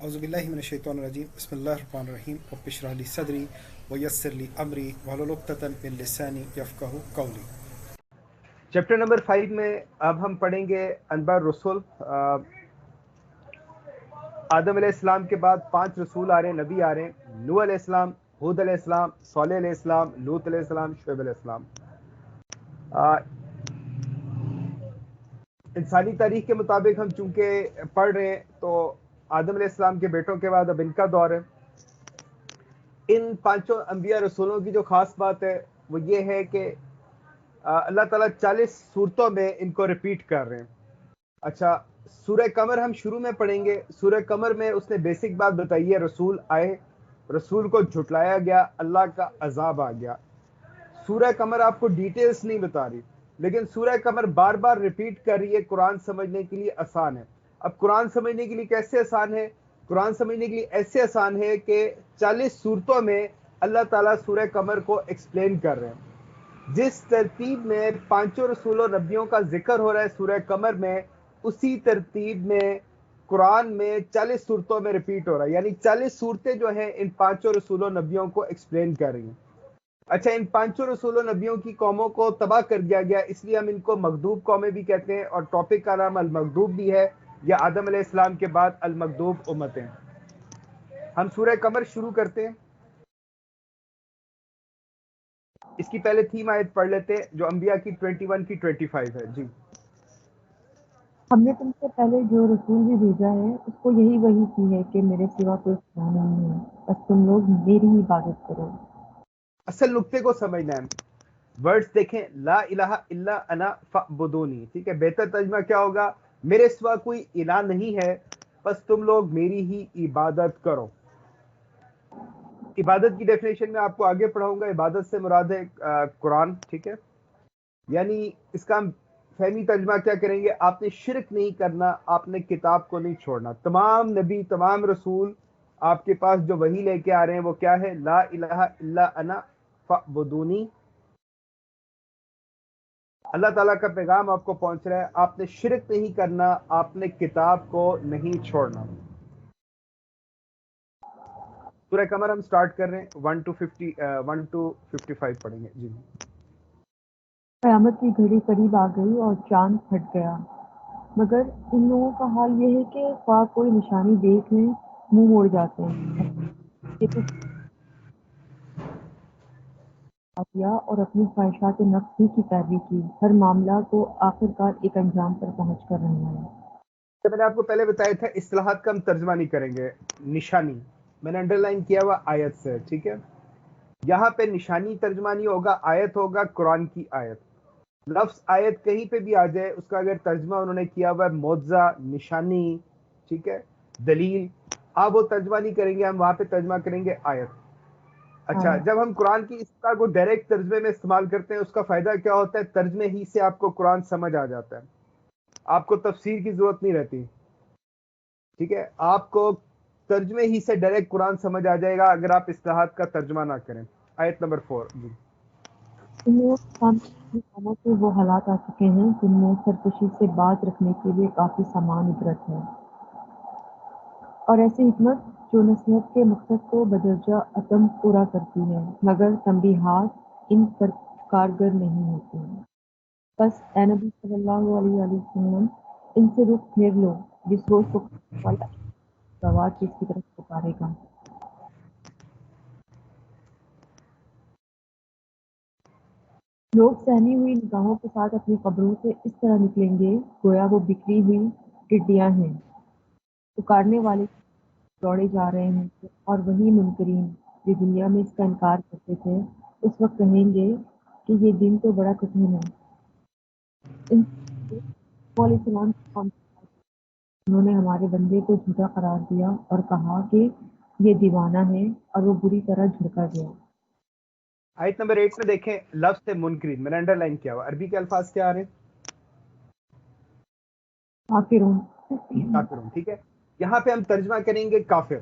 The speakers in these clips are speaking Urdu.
أعوذ بالله من الشيطان الرجيم بسم الله الرحمن الرحيم رب اشرح لي صدري ويسر لي أمري واحلل عقدة من لساني يفقهوا قولي. چیپٹر نمبر 5 میں اب ہم پڑھیں گے انباء الرسل. آدم علیہ السلام کے بعد 5 رسول آ رہے ہیں، نبی آ رہے ہیں. نوح علیہ السلام، ہود علیہ السلام، صالح علیہ السلام، لوط علیہ السلام، شعیب علیہ السلام. انسانی تاریخ کے مطابق ہم چونکہ پڑھ رہے ہیں تو آدم علیہ السلام کے بیٹوں کے بعد اب ان کا دور ہے. ان 5 انبیاء رسولوں کی جو خاص بات ہے وہ یہ ہے کہ اللہ تعالیٰ 40 صورتوں میں ان کو ریپیٹ کر رہے ہیں. اچھا، سورہ قمر ہم شروع میں پڑھیں گے. سورہ قمر میں اس نے بیسک بات بتائی ہے، رسول آئے، رسول کو جھٹلایا گیا، اللہ کا عذاب آ گیا. سورہ قمر آپ کو ڈیٹیلز نہیں بتا رہی، لیکن سورہ قمر بار بار ریپیٹ کر رہی ہے. قرآن سمجھنے کے لیے آسان ہے. اب قرآن سمجھنے کے لیے کیسے آسان ہے؟ قرآن سمجھنے کے لیے ایسے آسان ہے کہ 40 صورتوں میں اللہ تعالیٰ سورہ قمر کو ایکسپلین کر رہے ہیں. جس ترتیب میں 5 رسول و نبیوں کا ذکر ہو رہا ہے سورہ قمر میں، اسی ترتیب میں قرآن میں 40 صورتوں میں ریپیٹ ہو رہا ہے. یعنی 40 صورتیں جو ہیں ان 5 رسول و نبیوں کو ایکسپلین کر رہی ہیں. اچھا، ان 5 رسول و نبیوں کی قوموں کو تباہ کر دیا گیا، اس لیے ہم ان کو مغضوب قومیں بھی کہتے ہیں، اور ٹاپک کا نام المغضوب بھی ہے، یا آدم علیہ السلام کے بعد المغضوب امتیں. ہم سورہ قمر شروع کرتے ہیں. اس کی پہلے تھیم آیت پڑھ لیتے ہیں جو انبیاء کی 21 کی 25 ہے. جی. ہم نے تم سے پہلے جو رسول بھی بھیجا ہے اس کو یہی وحی کی ہے کہ میرے سوا کوئی خدا نہیں ہے، بس تم لوگ میری ہی عبادت کرو. اصل نقطے کو سمجھنا ہے. ورڈز دیکھیں، لا الہ الا انا فاعبدونی، ٹھیک ہے. بہتر ترجمہ کیا ہوگا؟ میرے سوا کوئی الہ نہیں ہے، بس تم لوگ میری ہی عبادت کرو. عبادت کی ڈیفینیشن میں آپ کو آگے پڑھاؤں گا. عبادت سے مراد ہے قرآن، ٹھیک ہے. یعنی اس کا ہم فہمی ترجمہ کیا کریں گے؟ آپ نے شرک نہیں کرنا، آپ نے کتاب کو نہیں چھوڑنا. تمام نبی، تمام رسول آپ کے پاس جو وحی لے کے آ رہے ہیں وہ کیا ہے؟ لا الہ الا انا فاعبدونی. اللہ تعالیٰ کا پیغام آپ کو پہنچ رہا ہے، آپ نے شرک نہیں کرنا، آپ نے کتاب کو نہیں چھوڑنا. سورہ قمر ہم سٹارٹ کر رہے ہیں. 1 to 55 پڑھیں گے. جی. قیامت کی گھڑی قریب آ گئی اور چاند پھٹ گیا، مگر ان لوگوں کا حال یہ ہے کہ خواہ کوئی نشانی دیکھ لیں منہ موڑ جاتے ہیں. یہ تو دیا اور اپنی خواہشات نفس ہی کی پیروی کی، ہر معاملہ کو آخر کار ایک انجام پر پہنچ کر رہنا ہے. میں نے آپ کو پہلے بتایا تھا اصطلاحات کا ہم ترجمہ نہیں کریں گے. نشانی میں نے انڈر لائن کیا ہوا آیت سے، ٹھیک ہے. یہاں پہ نشانی ترجمہ نہیں ہوگا، آیت ہوگا، قرآن کی آیت. لفظ آیت کہیں پہ بھی آ جائے، اس کا اگر ترجمہ انہوں نے کیا ہوا ہے معجزہ، نشانی، ٹھیک ہے، دلیل، آپ وہ ترجمہ نہیں کریں گے، ہم وہاں پہ ترجمہ کریں گے آیت. اچھا، جب ہم قرآن کی اصطلاح کو ڈائریکٹ ترجمے میں استعمال کرتے ہیں، اس کا فائدہ کیا ہوتا ہے؟ ترجمے ہی سے آپ کو قرآن سمجھ آ جاتا ہے، آپ کو تفسیر کی ضرورت نہیں رہتی، ٹھیک ہے. آپ کو ترجمے ہی سے ڈائریکٹ قرآن سمجھ آ جائے گا اگر آپ اصطلاحات کا ترجمہ نہ کریں. آیت نمبر 4. جی. ان لوگوں کے سامنے قوموں کے وہ حالات آ چکے ہیں جن میں سرکشی سے باز رکھنے کے لیے کافی سامان عبرت ہے، اور ایسی حکمت جو نصیحت کے مقصد کو بدرجہ عتم پورا کرتی ہے، مگر تنبیہات ان پر کارگر نہیں ہوتی ہیں. بس اے نبی صلی اللہ علیہ وآلہ وسلم، ان سے رخ پھیر لو، جس روز پکارنے والا گواہ کس کی طرف پکارے گا. لوگ سہمی ہوئی نگاہوں کے ساتھ اپنی قبروں سے اس طرح نکلیں گے گویا وہ بکھری ہوئی ٹڈیاں ہیں. پکارنے والے دوڑے جا رہے ہیں، اور وہی منکرین جو دنیا میں اس کا انکار کرتے تھے اس وقت کہیں گے کہ یہ دن تو بڑا کٹھن ہے. علیہ السلام کی قوم انہوں نے ہمارے بندے کو جھوٹا قرار دیا اور کہا کہ یہ دیوانہ ہے، اور وہ بری طرح جھڑکا گیا. آیت نمبر 8 میں دیکھیں لفظ سے منکرین، میں نے انڈر لائن کیا ہوا. عربی کے الفاظ کیا آ رہے ہیں؟ کافرون. کافرون، ٹھیک ہے. یہاں پہ ہم ترجمہ کریں گے کافر.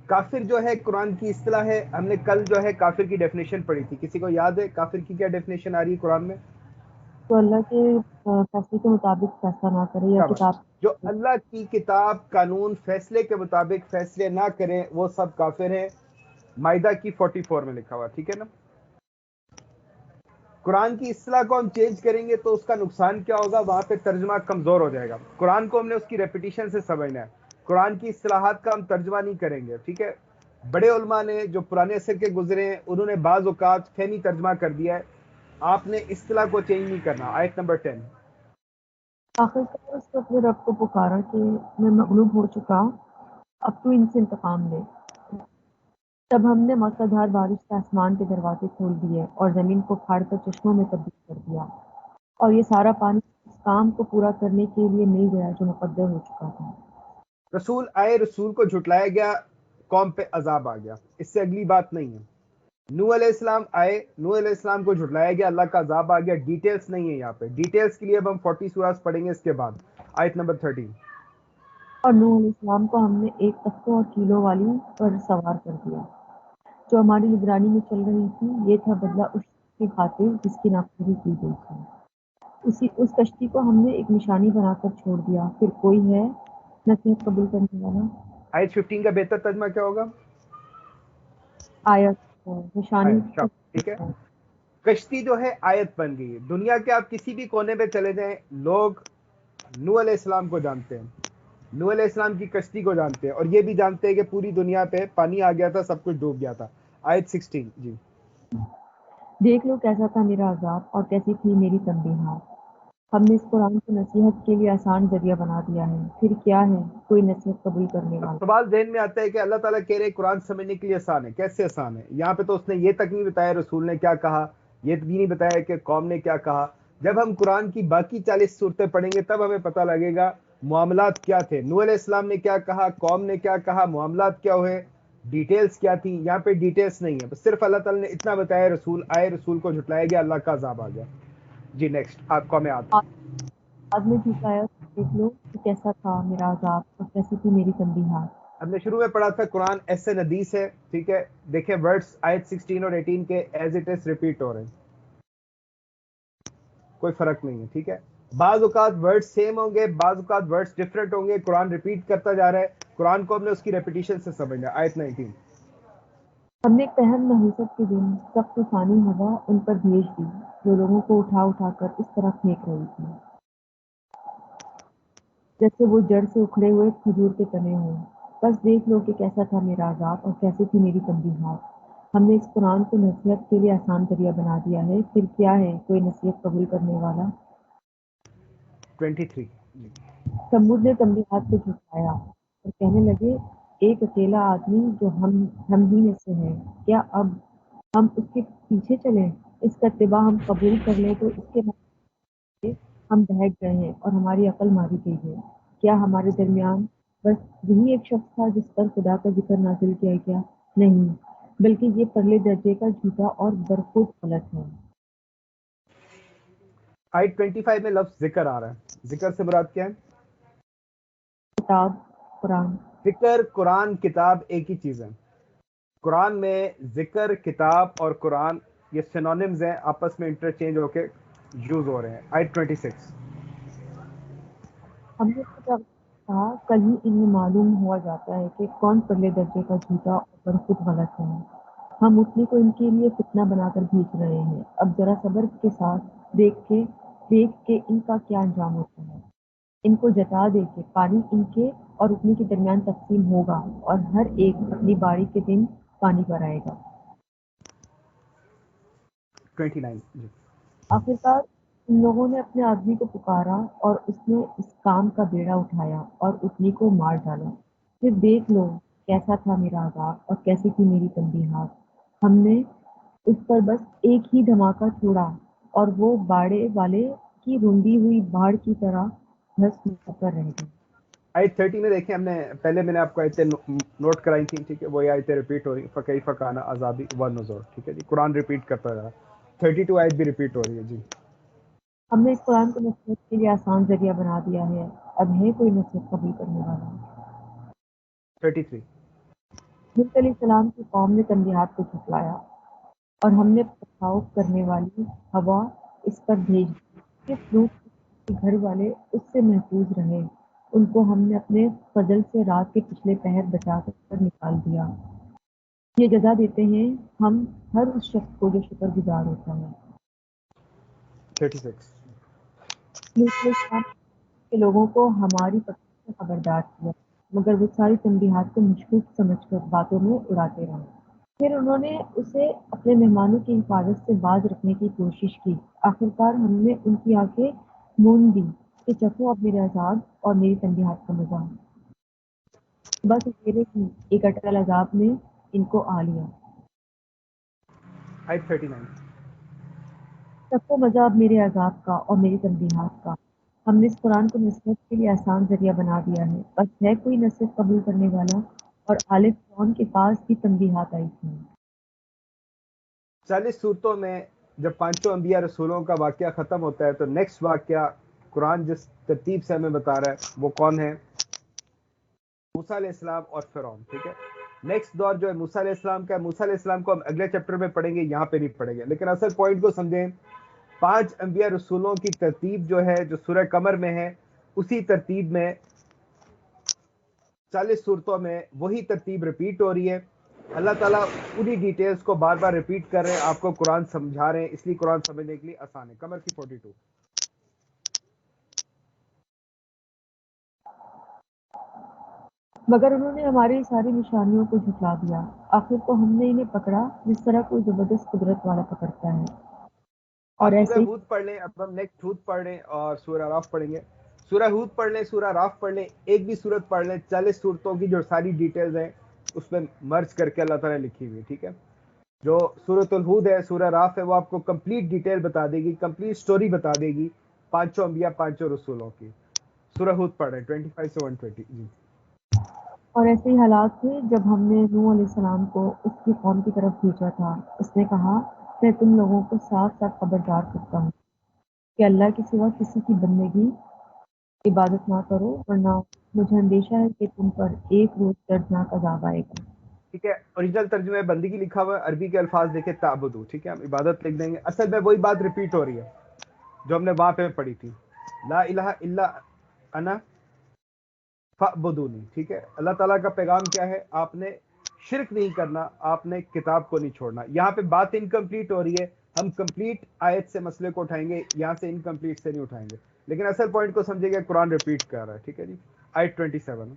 کافر جو ہے قرآن کی اصطلاح ہے. ہم نے کل جو ہے کافر کی ڈیفینیشن پڑھی تھی، کسی کو یاد ہے کافر کی کیا ڈیفینیشن آ رہی ہے قرآن میں؟ تو اللہ کے فیصلے کے مطابق فیصلہ نہ کرے یا شاباش. کتاب جو اللہ کی کتاب قانون فیصلے کے مطابق فیصلے نہ کریں وہ سب کافر ہیں. مائدہ کی 44 میں لکھا ہوا, ٹھیک ہے نا. قرآن کی اصطلاح کو ہم چینج کریں گے تو اس کا نقصان کیا ہوگا؟ وہاں پہ ترجمہ کمزور ہو جائے گا. قرآن کو ہم نے اس کی ریپیٹیشن سے سمجھنا ہے. قرآن کی اصطلاحات کا ہم ترجمہ نہیں کریں گے, ٹھیک ہے. بڑے علماء نے جو پرانے عصر کے گزرے ہیں انہوں نے بعض اوقات فہمی ترجمہ کر دیا ہے. آپ نے اصطلاح کو چینج نہیں کرنا. آیت نمبر 10. آخر کار اس نے اپنے رب کو پکارا کہ میں مغلوب ہو چکا, اب تو ان سے انتقام لے. تب ہم نے موسلادھار بارش سے آسمان کے دروازے کھول دیے اور زمین کو پھاڑ کر چشموں میں تبدیل کر دیا, اور یہ سارا پانی اس کام کو پورا کرنے کے لیے مل گیا جو مقدر ہو چکا تھا. رسول آئے, رسول کو جھٹلایا گیا, قوم پہ عذاب آ گیا. اس سے اگلی بات نہیں ہے. نوح علیہ السلام آئے, نوح علیہ السلام کو جھٹلایا گیا, اللہ کا عذاب آ گیا. ڈیٹیلز نہیں ہے یہاں پہ. ڈیٹیلز کے لیے اب ہم 40 سوراز پڑھیں گے اس کے بعد. آیت نمبر 13. اور نوح علیہ السلام کو ہم نے ایک تختوں اور کیلوں والی پر سوار کر دیا جو ہماری نگرانی میں چل رہی تھی. یہ تھا بدلہ اس کی خاطر جس کی ناپوری کی گئی تھی. اس کشتی کو ہم نے ایک نشانی بنا کر چھوڑ دیا. پھر کوئی ہے نصیحت قبول کرنے والا؟ آیت 15 کا بہتر ترجمہ کیا ہوگا؟ آیت نشانی آیت, ٹھیک ہے. کشتی جو ہے آیت بن گئی ہے. دنیا کے آپ کسی بھی کونے پہ چلے جائیں, لوگ نوح علیہ السلام کو جانتے ہیں, نوح علیہ السلام کی کشتی کو جانتے ہیں, اور یہ بھی جانتے ہیں کہ پوری دنیا پہ پانی آ گیا تھا, سب کچھ ڈوب گیا تھا. آیت 16. جی. دیکھ لو کیسا تھا میرا عذاب اور کیسی تھی میری تنبیہات. ہم نے اس قرآن کو نصیحت کے لیے آسان ذریعہ بنا دیا ہے. پھر کیا ہے کوئی نصیحت قبول کرنے اب والا؟ سوال ذہن میں آتا ہے کہ اللہ تعالیٰ کہہ رہے قرآن سمجھنے کے لیے آسان ہے. کیسے آسان ہے؟ یہاں پہ تو اس نے یہ تک نہیں بتایا رسول نے کیا کہا, یہ بھی نہیں بتایا کہ قوم نے کیا کہا. جب ہم قرآن کی باقی 40 صورتیں پڑھیں گے تب ہمیں پتہ لگے گا معاملات کیا تھے. نوح علیہ السلام نے کیا کہا, قوم نے کیا کہا, معاملات کیا ہوئے, ڈیٹیلز کیا تھی. یہاں پہ ڈیٹیلز نہیں ہے, بس صرف اللہ تعالیٰ نے اتنا بتایا رسول آئے, رسول کو جھٹلایا گیا, اللہ کا عذاب آ گیا. جی نیکسٹ. آپ قوم عاد. بعد میں جھٹلایا تو دیکھ لو کہ کیسا تھا میرا عذاب اور کیسی تھی میری تنبیہات. ہم نے شروع میں پڑھا تھا قرآن ایسے حدیث ہے, ٹھیک ہے. دیکھیں ورڈز آیت 16 اور 18 کے ایز اٹ از ریپیٹ ہو رہے ہیں, کوئی فرق نہیں ہے, ٹھیک ہے. بعض اوقات ورڈز سیم ہوں گے, بعض اوقات ورڈز ڈفرنٹ ہوں گے. قرآن ریپیٹ کرتا جا رہا ہے, قرآن کو ہم نے اس کی ریپیٹیشن سے سمجھنا. آیت 19. ہم نے ایک پہن نحوست کے دن سخت طوفانی ہوا ان پر بھیج دی جو لوگوں کو اٹھا اٹھا کر اس طرح پھینک رہی تھی جیسے وہ جڑ سے اکھڑے ہوئے کھجور کے تنے ہوں. بس دیکھ لو کہ کیسا تھا میرا عذاب اور کیسی تھی میری تنبیہات. ہم نے اس قرآن کو نصیحت کے لیے آسان ذریعہ بنا دیا ہے. پھر کیا ہے کوئی نصیحت قبول کرنے والا؟ 23. جی. سمود نے تنبیہات کو جھٹلایا اور کہنے لگے ایک اکیلا آدمی جو ہم ہی میں سے ہے, کیا اب ہم اس کے پیچھے چلیں؟ اس کا اتباع ہم قبول کر لیں تو اس کے بعد ہم بہک گئے ہیں اور ہماری عقل ماری گئی ہے. کیا ہمارے درمیان بس یہی ایک شخص تھا جس پر خدا کا ذکر نازل کیا گیا؟ نہیں, بلکہ یہ پرلے درجے کا جھوٹا اور برخود غلط ہے. آیت 25 میں لفظ ذکر آ رہا ہے. ذکر سے مراد کیا ہے؟ کتاب قرآن. ذکر, قرآن, کتاب ایک ہی چیز ہے. قرآن میں ذکر, کتاب اور قرآن یہ سینونیمز ہیں, آپس میں انٹرچینج ہو کے یوز ہو رہے ہیں. آیت 26. ہم نے تو جب کہا کل ہی انہیں معلوم ہوا جاتا ہے کہ کون پرلے درجے کا جھوٹا اور برخود غلط ہے. ہم اتنی کو ان کے لیے فتنہ بنا کر بھیج رہے ہیں. اب ذرا صبر کے ساتھ دیکھ کے ان کا کیا انجام ہوتا ہے. ان کو جتا دے کہ پانی ان کے اور اتنی کے درمیان تقسیم ہوگا اور ہر ایک اپنی باری کے دن پانی پر آئے گا. 29. جی. آخرکار ان لوگوں نے اپنے آدمی کو پکارا اور اس نے اس کام کا بیڑا اٹھایا اور اتنی کو مار ڈالا. پھر دیکھ لو کیسا تھا میرا عذاب اور کیسی تھی میری تنبیہات. ہم نے اس پر بس ایک ہی دھماکہ چھوڑا اور وہ باڑے والے کی رونڈی ہوئی باڑ کی طرح دھس ہو کر رہ گئی. آیت 30 میں دیکھیں, پہلے میں نے آپ کو آیتیں نوٹ کرائی تھیں, ٹھیک ہے. وہی آیتیں ریپیٹ ہو رہی ہیں. فکیف کان عذابی ونذر, ٹھیک ہے جی. قرآن ریپیٹ کرتا جا رہا ہے. 32 آیت بھی ریپیٹ ہو رہی ہے. جی. ہم نے اس قرآن کو نصیحت کے لیے آسان ذریعہ بنا دیا ہے. اب ہے کوئی نصیحت قبول کرنے والا؟ 33. نوح علیہ السلام کی قوم نے تنبیہات کو جھٹلایا اور ہم نے پکھاؤ کرنے والی ہوا اس پر بھیج دی صرف لوٹ کے گھر والے اس سے محفوظ رہے، ان کو ہم نے اپنے فضل سے رات کے پچھلے پہر بچا کر نکال دیا۔ یہ جزا دیتے ہیں ہم ہر اس شخص کو جو شکر گزار ہوتا ہے۔ 36 لوط علیہ السلام کے لوگوں کو ہماری پکڑ سے خبردار کیا، مگر وہ ساری تنبیہات کو مشکوک سمجھ کر باتوں میں اڑاتے رہے۔ پھر انہوں نے اسے اپنے مہمانوں کی حفاظت سے باز رکھنے کی کوشش کی۔ آخرکار ہم نے ان کی آنکھیں مون دی کہ چکھو اب میرے عذاب اور میری تنبیہات کا مزہ۔ بس اکیلے ہی ایک اٹل عذاب نے ان کو آ لیا۔ آیت 39 چکھو مزہ اب میرے عذاب کا اور میری تنبیہات کا۔ ہم نے اس قرآن کو نصرت کے لیے آسان ذریعہ بنا دیا ہے، بس ہے کوئی نصرت قبول کرنے والا؟ اور آل فرعون کے پاس بھی تنبیہات آئی تھیں۔ 40 صورتوں میں جب پانچوں انبیاء رسولوں کا واقعہ ختم ہوتا ہے تو نیکسٹ واقعہ قرآن جس ترتیب سے ہمیں بتا رہا ہے وہ کون ہے؟ موسیٰ علیہ السلام اور فرعون، ٹھیک ہے۔ نیکسٹ دور جو ہے موسیٰ علیہ السلام کا ہے۔ موسیٰ علیہ السلام کو ہم اگلے چیپٹر میں پڑھیں گے، یہاں پہ نہیں پڑھیں گے، لیکن اصل پوائنٹ کو سمجھیں۔ 5 انبیاء رسولوں کی ترتیب جو ہے جو سورہ قمر میں ہے، اسی ترتیب میں 40 صورتوں میں وہی ترتیب ریپیٹ ہو رہی ہے۔ اللہ تعالیٰ پوری ڈیٹیلز کو بار بار ریپیٹ کر رہے ہیں، آپ کو قرآن سمجھا رہے ہیں، اس لیے قرآن سمجھنے کے لیے آسان ہے۔ قمر کی 42 مگر انہوں نے ہماری ساری نشانیوں کو جھٹلا دیا۔ آخر کو ہم نے انہیں پکڑا جس طرح کوئی زبردست قدرت والا پکڑتا ہے، اور آپ سورہ ایسے ہی ہود پڑھ لیں، اب ہم نیکسٹ ہود پڑھ لیں اور سورہ راف پڑھیں گے۔ سورہ ہود پڑھ لیں، سورہ راف پڑھ لیں، ایک بھی صورت پڑھ لیں، 40 صورتوں کی جو ساری ڈیٹیلز ہیں اس میں مرج کر کے اللہ تعالیٰ نے لکھی ہوئی ہے، ٹھیک ہے۔ جو سورۃ الہود ہے، سورہ راف ہے، وہ آپ کو کمپلیٹ ڈیٹیل بتا دے گی، کمپلیٹ سٹوری بتا دے گی پانچوں انبیاء پانچوں رسولوں کی۔ سورہ ہود پڑھ رہے ہیں 25 سے 120 جی۔ اور ایسے ہی حالات تھے جب ہم نے نوح علیہ السلام کو اس کی قوم کی طرف بھیجا تھا۔ اس نے کہا، میں تم لوگوں کو صاف صاف خبردار کرتا ہوں کہ اللہ کے سوا کسی کی بندگی عبادت نہ کرو، ورنہ مجھے اندیشہ ہے کہ تم پر ایک روز دردناک عذاب آئے گا۔ ٹھیک ہے، اوریجنل ترجمے میں بندگی لکھا ہوا ہے، عربی کے الفاظ دیکھے تعبدو، ٹھیک ہے، ہم عبادت لکھ دیں گے۔ اصل میں وہی بات ریپیٹ ہو رہی ہے جو ہم نے وہاں پہ پڑھی تھی، لا الہ الا انا فعبدونی، ٹھیک ہے۔ اللہ تعالیٰ کا پیغام کیا ہے؟ آپ نے شرک نہیں کرنا، آپ نے کتاب کو نہیں چھوڑنا۔ یہاں پہ بات انکمپلیٹ ہو رہی ہے، ہم کمپلیٹ آیت سے مسئلے کو اٹھائیں گے، یہاں سے انکمپلیٹ سے نہیں اٹھائیں گے، لیکن اصل پوائنٹ کو سمجھے گا، قرآن ریپیٹ کر رہا ہے، ٹھیک ہے جی۔ آیت 27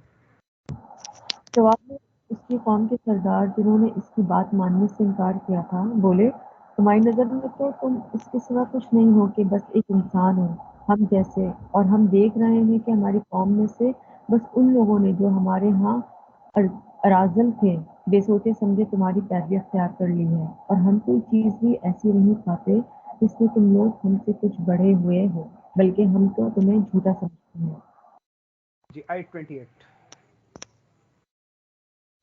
جواب میں اس کی قوم کے سردار جنہوں نے اس کی بات ماننے سے انکار کیا تھا بولے، تمہاری نظر میں تو تم اس کے سوا کچھ نہیں ہو کہ بس ایک انسان ہو ہم جیسے، اور ہم دیکھ رہے ہیں کہ ہماری قوم میں سے بس ان لوگوں نے جو ہمارے ہاں اراذل تھے بے سوچے سمجھے تمہاری پیروی اختیار کر لی ہے، اور ہم کوئی چیز بھی ایسی نہیں کھاتے جس میں تم لوگ ہم سے کچھ بڑھے ہوئے ہو، بلکہ ہم تو تمہیں جھوٹا سمجھتے ہیں۔ جی آیت 28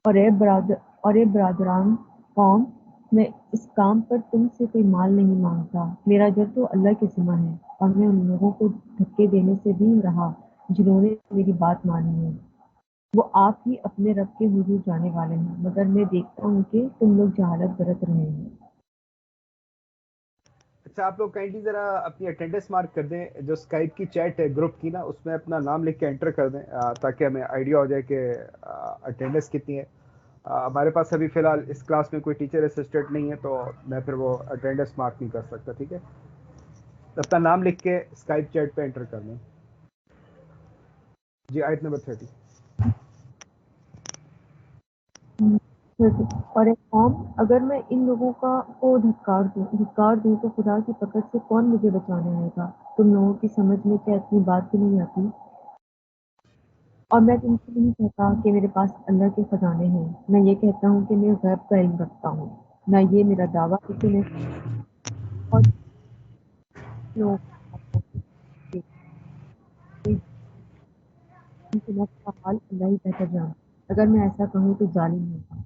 اور اے برادران قوم، میں اس کام پر تم سے کوئی مال نہیں مانگتا، میرا اجر تو اللہ کے ذمہ ہے، اور میں ان لوگوں کو دھکے دینے سے بھی رہا جنہوں نے میری بات مانی ہے۔ وہ آپ ہی اپنے رب کے حضور جانے والے ہیں، مگر میں دیکھتا ہوں کہ تم لوگ جہالت برت رہے ہیں۔ اچھا، آپ لوگ کائنڈلی ذرا اپنی اٹینڈنس مارک کر دیں، جو اسکائپ کی چیٹ ہے گروپ کی نا، اس میں اپنا نام لکھ کے انٹر کر دیں، تاکہ ہمیں آئیڈیا ہو جائے کہ اٹینڈنس کتنی ہے۔ ہمارے پاس ابھی فی الحال اس کلاس میں کوئی ٹیچر اسسٹنٹ نہیں ہے، تو میں پھر وہ اٹینڈنس مارک نہیں کر سکتا، ٹھیک ہے۔ اپنا نام لکھ کے اسکائپ چیٹ پہ انٹر کر دیں۔ جی آیت نمبر 30 اور ایک قوم، اگر میں ان لوگوں کو دھکار دوں تو خدا کی پکڑ سے کون مجھے بچانے آئے گا؟ تم لوگوں کی سمجھ میں کیا اتنی بات بھی نہیں آتی؟ اور میں تم سے نہیں کہتا کہ میرے پاس اللہ کے خزانے ہیں، میں یہ کہتا ہوں کہ میں غیب کا علم رکھتا ہوں، نہ یہ میرا دعویٰ ہے کہ میں اور لوگوں کے نفس کا حال اللہ ہی بہتر جانتا، اگر میں ایسا کہوں تو ظالم ہوں۔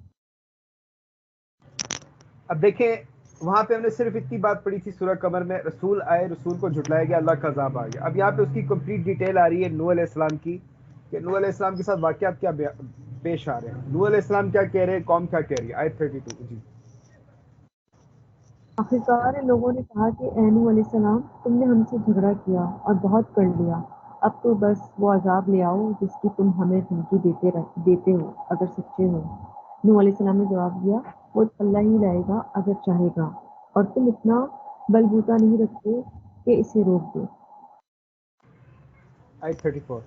اب دیکھیں، وہاں پہ ہم نے صرف اتنی بات پڑھی تھی سورہ قمر میں، رسول آئے، رسول کو جھٹلایا گیا، اللہ کا عذاب آ گیا۔ اب یہاں پہ اس کی کمپلیٹ ڈیٹیل آ رہی ہے نوح علیہ السلام کی، کہ نوح علیہ السلام کے ساتھ واقعات کیا پیش آ رہے ہیں، نوح علیہ السلام کیا کہہ رہے ہیں، قوم کیا کہہ رہی ہے۔ آیت 32 جی آخرکار ان لوگوں نے کہا کہ اے نوح علیہ السلام تم نے ہم سے جھگڑا کیا اور بہت کر لیا، اب تو بس وہ عذاب لے آؤ جس کی تم ہمیں دھمکی دیتے ہو اگر سچے ہو۔ نوح علیہ السلام نے جواب دیا، وہ اللہ ہی لائے گا اگر چاہے گا، اور تم اتنا بل بوتا نہیں رکھتے کہ اسے روک دو۔ آیت 34۔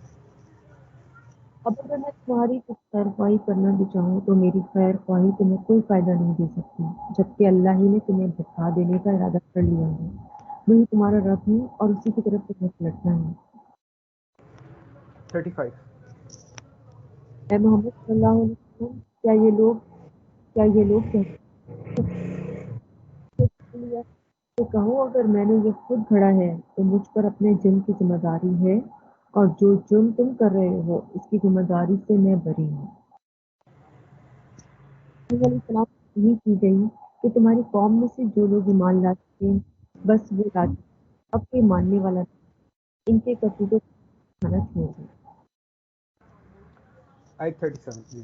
اب اگر میں تمہاری کچھ خیر خواہی کرنا بھی چاہوں تو میری خیر خواہی تمہیں کوئی فائدہ نہیں دے سکتی، جبکہ اللہ ہی نے تمہیں بھٹکا دینے کا ارادہ کر لیا ہے۔ وہی تمہارا رب ہے اور اسی کی طرف تمہیں پلٹنا ہے۔ 35۔ اے محمد صلی اللہ علیہ وسلم، کیا یہ لوگ کہتے ہیں کہ کہو اگر میں نے یہ خود گھڑا ہے تو مجھ پر اپنے جرم کی ذمہ داری ہے، اور جو جرم تم کر رہے ہو اس کی ذمہ داری سے میں بری ہوں۔ نبی علیہ السلام سے یہی کی گئی کہ تمہاری قوم میں سے جو لوگ ایمان لا چکے بس وہ لا چکے، اب کوئی ماننے والا نہیں، ان کے کرتوتوں کو کھانا چھوڑ دو۔ آیت 37 جی۔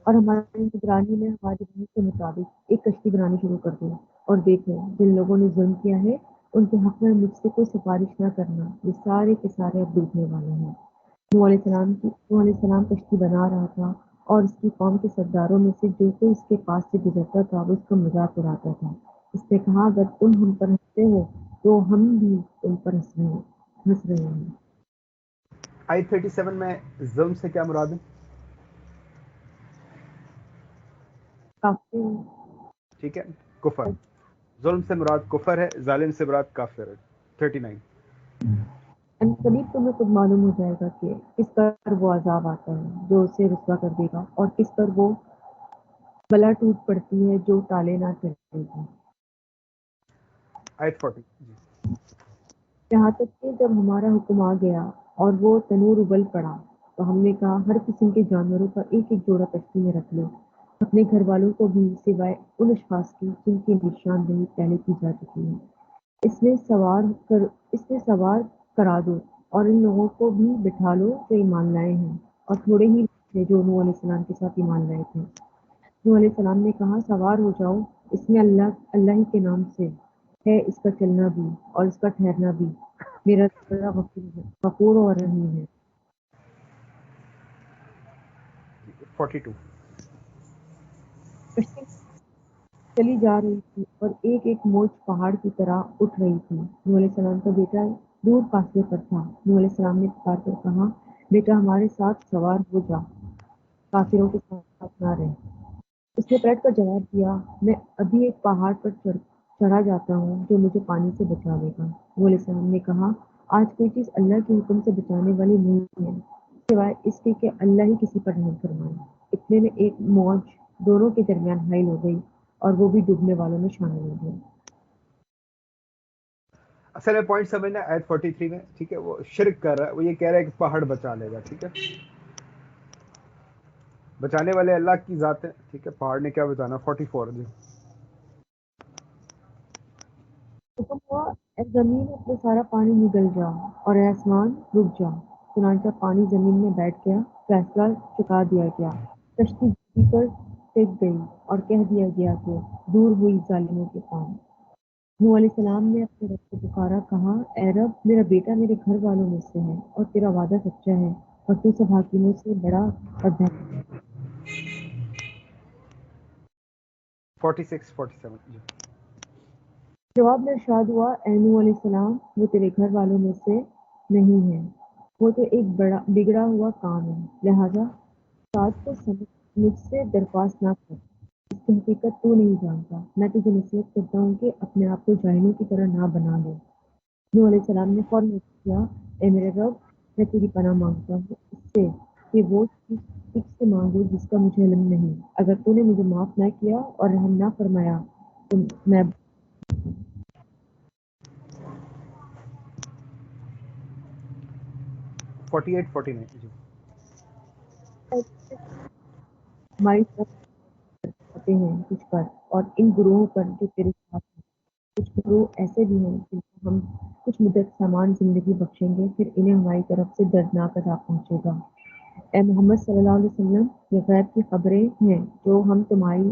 اور ہماری نگرانی میں ہماری روح کے مطابق ایک کشتی بنانی شروع کر دو، اور دیکھو جن لوگوں نے ظلم کیا ہے ان کے حق میں مجھ سے کوئی سفارش نہ کرنا، یہ سارے کے سارے اب ڈوبنے والے ہیں۔ نوح علیہ السلام کشتی بنا رہا تھا اور اس کی قوم کے سرداروں میں سے جو کوئی اس کے پاس سے گزرتا تھا وہ اس کا مذاق اڑاتا تھا۔ اس نے کہا اگر تم ہم پر ہنستے ہو تو ہم بھی تم پر ہنس رہے ہیں۔ آیت 37 میں ظلم سے کیا مراد ہے؟ کافی ٹھیک ہے، کفر۔ ظلم سے مراد کفر ہے، ظالم سے مراد کافر ہے۔ 39۔ قریب تمہیں خود معلوم ہو جائے گا کہ کس پر وہ عذاب آتا ہے جو اسے رسوا کر دے گا، اور کس پر وہ بلا ٹوٹ پڑتی ہے جو ٹالے نہ چلے گی۔ آیت 40 جی۔ یہاں تک کہ جب ہمارا حکم آ گیا اور وہ تنور ابل پڑا تو ہم نے کہا ہر قسم کے جانوروں کا ایک ایک جوڑا کشتی میں رکھ لو، اپنے گھر والوں کو بھی سوائے ان اشخاص کی جن کی نشاندہی پہلے کی جا چکی ہے۔ اس میں سوار کرا دو اور ان لوگوں کو بھی بٹھا لو جو ایمان لائے ہیں، اور تھوڑے ہی تھے جو نوح علیہ السلام کے ساتھ ایمان لائے تھے۔ نوح علیہ السلام نے کہا سوار ہو جاؤ، اس میں اللہ ہی کے نام سے ہے اس کا چلنا بھی اور اس کا ٹھہرنا بھی، میرا بڑا غفور اور رحیم ہے۔ 42۔ کشتی چلی جا رہی تھی اور ایک ایک موج پہاڑ کی طرح اٹھ رہی تھی۔ نوح علیہ السلام کا بیٹا دور فاصلے پر تھا۔ نوح علیہ السلام نے پکار کر کہا بیٹا ہمارے ساتھ سوار ہو جا، کافروں کے ساتھ نہ رہ۔ اس نے پلٹ کر جواب دیا میں ابھی ایک پہاڑ پر چڑھا جاتا ہوں جو مجھے پانی سے بچا لے گا۔ نوح علیہ السلام نے کہا آج کوئی چیز اللہ کے حکم سے بچانے والی نہیں ہے سوائے اس کے کہ اللہ ہی کسی پر رحم فرمائے۔ اتنے میں ایک موج دونوں کے درمیان حائل ہو گئی اور وہ بھی ڈوبنے والوں میں شامل ہو گیا۔ اصل میں پوائنٹ سمجھنا آیت 43 میں، ٹھیک ہے، وہ شرک کر رہا ہے، وہ یہ کہہ رہا ہے کہ پہاڑ بچا لے گا، ٹھیک ہے، بچانے والے اللہ کی ذات ہے، ٹھیک ہے، پہاڑ نے کیا بچانا۔ 44 جی۔ حکم ہوا اے زمین اپنا سارا پانی نگل جا اور اے آسمان رک جا، چنانچہ پانی زمین میں بیٹھ گیا، فیصلہ چکا دیا گیا، کشتی گدی پر ٹک گئی اور کہہ دیا گیا کہ دور ہوئی ظالموں کے کام۔ نوح علیہ السلام نے اپنے رب کو پکارا، کہا اے رب میرا بیٹا میرے گھر والوں میں سے ہے اور تیرا وعدہ سچا ہے اور تو سب حاکموں سے بڑا اور بہتر۔ 46 47 جی۔ جواب میں ارشاد ہوا اے نوح علیہ السلام وہ تیرے گھر والوں میں سے نہیں ہے، وہ تو ایک بگڑا ہوا کام ہے، لہذا بات کو مجھ سے درخواست نہ کر، اس کی حقیقت تو نہیں جانتا، میں تجھے نصیحت کرتا ہوں کہ اپنے آپ کو جاہلوں کی طرح نہ بنا لے۔ نوح علیہ السلام نے فوراً کیا اے میرے رب میں تیری پناہ مانگتا ہوں اس سے کہ وہ چیز تجھ سے مانگو جس کا مجھے علم نہیں، اگر تو نے مجھے معاف نہ کیا اور رحم نہ فرمایا تو میں 48 49 جی۔ ہماری طرف آتے ہیں تجھ پر اور ان گروہوں پر جو تیرے ساتھ ہیں، کچھ گروہ ایسے بھی ہیں جن کو ہم کچھ مدت سامان زندگی بخشیں گے پھر انہیں ہماری طرف سے دردناک عذاب پہنچے گا۔ اے محمد صلی اللہ علیہ وسلم یہ غیب کی خبریں ہیں جو ہم تمہاری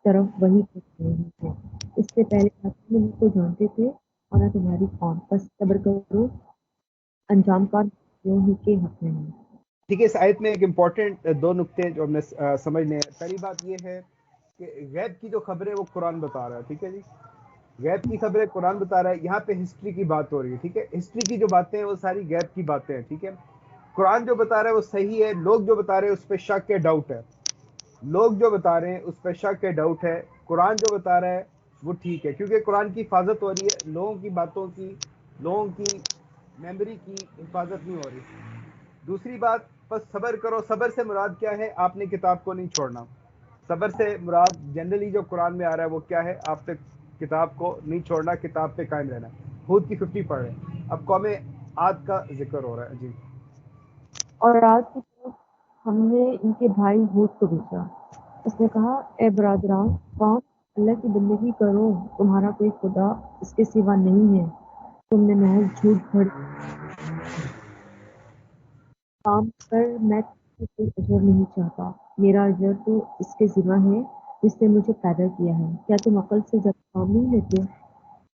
طرف وہی پہنچ رہے ہیں۔ اس سے پہلے آپ نے مجھ کو جانتے تھے اور نہ تمہاری قوم، بس صبر کرو، انجام کار ہی کے حق میں ہے۔ ٹھیک ہے، اس آیت میں ایک امپورٹنٹ دو نقطے جو ہم نے سمجھنے ہیں۔ پہلی بات یہ ہے کہ غیب کی جو خبریں وہ قرآن بتا رہا ہے، ٹھیک ہے جی، غیب کی خبریں قرآن بتا رہا ہے۔ یہاں پہ ہسٹری کی بات ہو رہی ہے، ٹھیک ہے، ہسٹری کی جو باتیں ہیں وہ ساری غیب کی باتیں ہیں، ٹھیک ہے۔ قرآن جو بتا رہا ہے وہ صحیح ہے، لوگ جو بتا رہے ہیں اس پہ شک ہے، ڈاؤٹ ہے، لوگ جو بتا رہے ہیں اس پہ شک ہے، ڈاؤٹ ہے۔ قرآن جو بتا رہا ہے وہ ٹھیک ہے، کیونکہ قرآن کی حفاظت ہو رہی ہے، لوگوں کی باتوں کی، لوگوں کی میموری کی حفاظت نہیں ہو رہی۔ دوسری بات، بس صبر کرو۔ صبر سے مراد کیا ہے؟ آپ نے کتاب کو نہیں چھوڑنا۔ صبر سے مراد جنرلی جو قرآن میں آ رہا ہے وہ کیا ہے؟ آپ نے کتاب کو نہیں چھوڑنا، کتاب پہ قائم رہنا۔ ہود کی 50 پڑھ رہے ہیں، اب قوم عاد کا ذکر ہو رہا ہے جی۔ اور رات کی طرف ہم نے ان کے بھائی ہود کو بھیجا، اس نے کہا، اے برادران قوم، اللہ کی بندگی کرو، تمہارا کوئی خدا اس کے سوا نہیں ہے، تم نے محض جھوٹ گھڑ کام پر میں تم سے کوئی اجر نہیں چاہتا، میرا اجر تو اس کے ذمہ ہے جس نے مجھے پیدا کیا ہے، کیا تم عقل سے زیادہ کام نہیں لیتے؟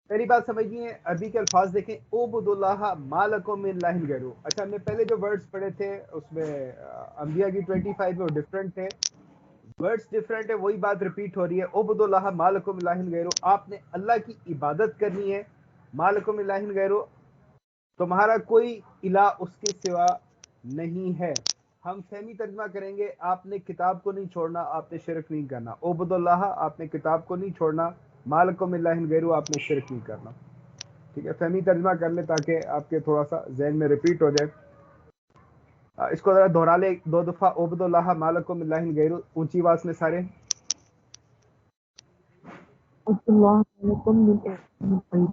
پہلی بات سمجھیے، عربی کے الفاظ دیکھیں، اعبد اللہ ما لکم من الہ غیرہ۔ اچھا، ہم نے پہلے جو ورڈز پڑھے تھے اس میں انبیاء کی 25 میں وہ ڈفرینٹ تھے، ورڈز ڈفرینٹ ہے، وہی بات ریپیٹ ہو رہی ہے۔ اعبد اللہ ما لکم من الہ غیرہ، آپ نے اللہ کی عبادت کرنی ہے، ما لکم من الہ غیرہ، تمہارا کوئی الہ اس کے سوا نہیں ہے۔ ہم فہمی ترجمہ کریں گے، آپ نے کتاب کو نہیں چھوڑنا، آپ نے شرک نہیں کرنا۔ عبد اللہ، آپ نے کتاب کو نہیں چھوڑنا، مالکم اللہ غیرہ، آپ نے شرک نہیں کرنا۔ ٹھیک ہے، فہمی ترجمہ کر لیں تاکہ آپ کے تھوڑا سا ذہن میں ریپیٹ ہو جائے۔ اس کو ذرا دہرا لیں 2 دفعہ، عبد اللہ مالکم اللہ غیرہ، اونچی آواز میں سارے۔ عبد اللہ علیکم من غیرہ،